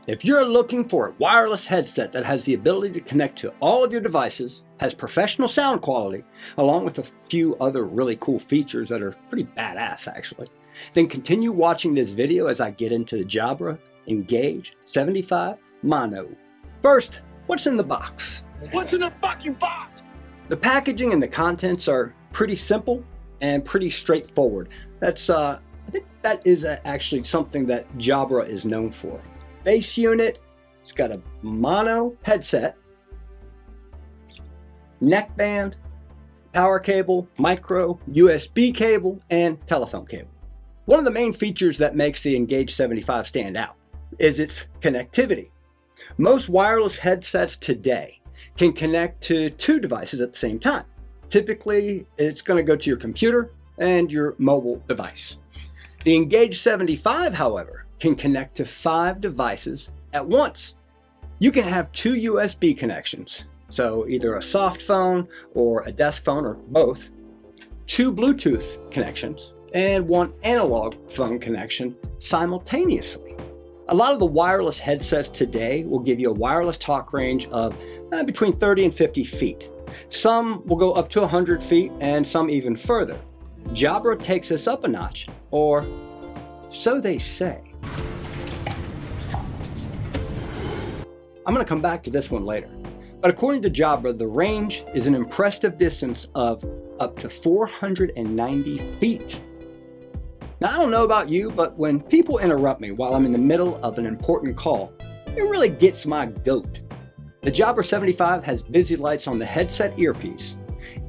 If you're looking for a wireless headset that has the ability to connect to all of your devices, has professional sound quality, along with a few other really cool features that are pretty badass actually, then continue watching this video as I get into the Jabra Engage 75 Mono. First, what's in the box? What's in the fucking box? The packaging and the contents are pretty simple and pretty straightforward. I think that is actually something that Jabra is known for. Base unit, it's got a mono headset, neck band, power cable, micro, USB cable, and telephone cable. One of the main features that makes the Engage 75 stand out is its connectivity. Most wireless headsets today can connect to two devices at the same time. Typically, it's going to go to your computer and your mobile device. The Engage 75, however, can connect to 5 devices at once. You can have 2 USB connections, so either a soft phone or a desk phone or both, 2 Bluetooth connections, and 1 analog phone connection simultaneously. A lot of the wireless headsets today will give you a wireless talk range of between 30 and 50 feet. Some will go up to 100 feet and some even further. Jabra takes this up a notch, or so they say. I'm going to come back to this one later, but according to Jabra, the range is an impressive distance of up to 490 feet. Now, I don't know about you, but when people interrupt me while I'm in the middle of an important call, it really gets my goat. The Jabra 75 has busy lights on the headset earpiece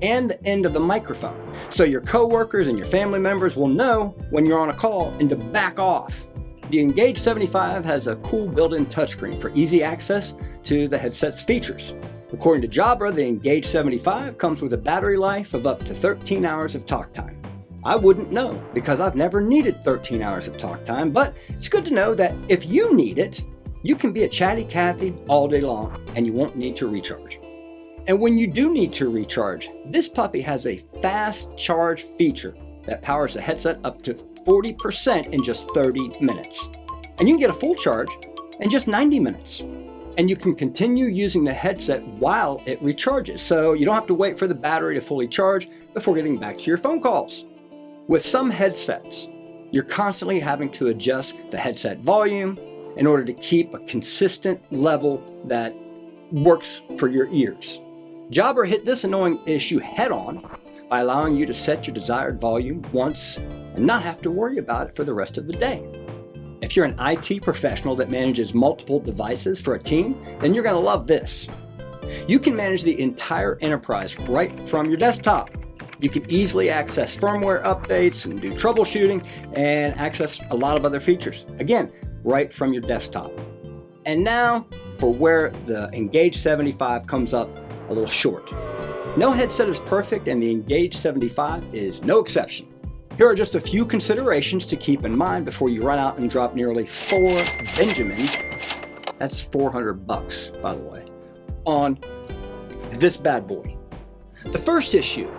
and the end of the microphone, so your coworkers and your family members will know when you're on a call and to back off. The Engage 75 has a cool built-in touchscreen for easy access to the headset's features. According to Jabra, the Engage 75 comes with a battery life of up to 13 hours of talk time. I wouldn't know because I've never needed 13 hours of talk time, but it's good to know that if you need it, you can be a chatty Cathy all day long and you won't need to recharge. And when you do need to recharge, this puppy has a fast charge feature that powers the headset up to 40% in just 30 minutes. And you can get a full charge in just 90 minutes. And you can continue using the headset while it recharges, so you don't have to wait for the battery to fully charge before getting back to your phone calls. With some headsets, you're constantly having to adjust the headset volume in order to keep a consistent level that works for your ears. Jabra hit this annoying issue head on by allowing you to set your desired volume once and not have to worry about it for the rest of the day. If you're an IT professional that manages multiple devices for a team, then you're going to love this. You can manage the entire enterprise right from your desktop. You can easily access firmware updates and do troubleshooting and access a lot of other features. Again, right from your desktop. And now for where the Engage 75 comes up a little short. No headset is perfect, and the Engage 75 is no exception. Here are just a few considerations to keep in mind before you run out and drop nearly 4 Benjamins, that's 400 bucks, by the way, on this bad boy. The first issue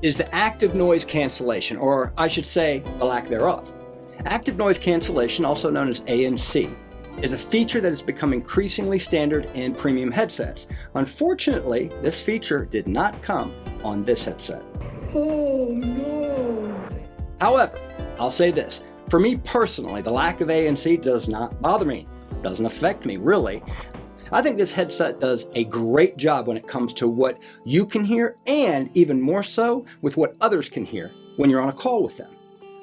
is the active noise cancellation, or I should say the lack thereof. Active noise cancellation, also known as ANC, is a feature that has become increasingly standard in premium headsets. Unfortunately, this feature did not come on this headset. Oh no. However, I'll say this. For me personally, the lack of ANC does not bother me. It doesn't affect me, really. I think this headset does a great job when it comes to what you can hear, and even more so with what others can hear when you're on a call with them.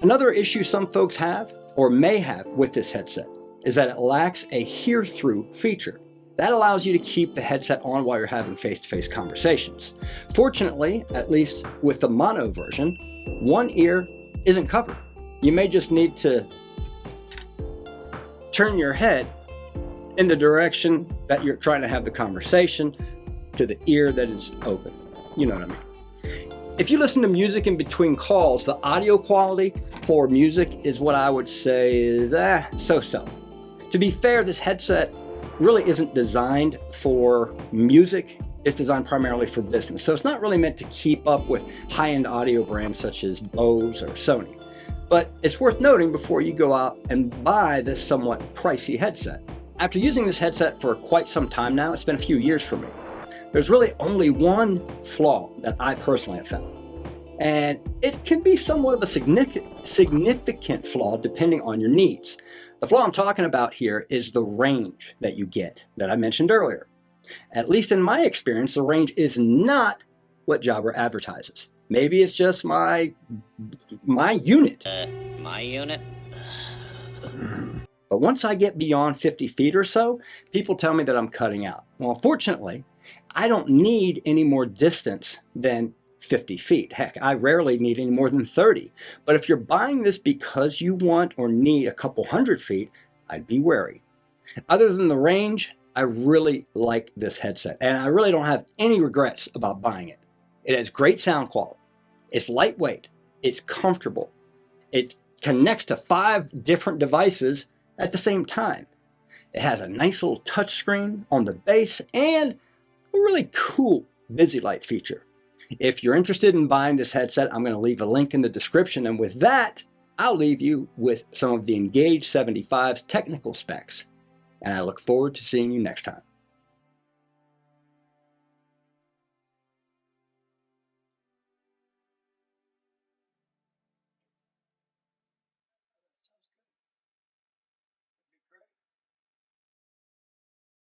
Another issue some folks have, or may have, with this headset is that it lacks a hear-through feature. That allows you to keep the headset on while you're having face-to-face conversations. Fortunately, at least with the mono version, one ear isn't covered. You may just need to turn your head in the direction that you're trying to have the conversation to the ear that is open. You know what I mean. If you listen to music in between calls, the audio quality for music is what I would say is so-so. To be fair, this headset really isn't designed for music. It's designed primarily for business. So it's not really meant to keep up with high-end audio brands such as Bose or Sony. But it's worth noting before you go out and buy this somewhat pricey headset. After using this headset for quite some time now, it's been a few years for me, there's really only one flaw that I personally have found. And it can be somewhat of a significant flaw depending on your needs. The flaw I'm talking about here is the range that you get that I mentioned earlier. At least in my experience, the range is not what Jabra advertises. Maybe it's just my unit. My unit? But once I get beyond 50 feet or so, people tell me that I'm cutting out. Well, fortunately, I don't need any more distance than 50 feet. Heck, I rarely need any more than 30. But if you're buying this because you want or need a couple hundred feet, I'd be wary. Other than the range, I really like this headset, and I really don't have any regrets about buying it. It has great sound quality. It's lightweight. It's comfortable. It connects to 5 different devices at the same time. It has a nice little touch screen on the base and a really cool busy light feature. If you're interested in buying this headset, I'm going to leave a link in the description, and with that, I'll leave you with some of the Engage 75's technical specs. And I look forward to seeing you next time.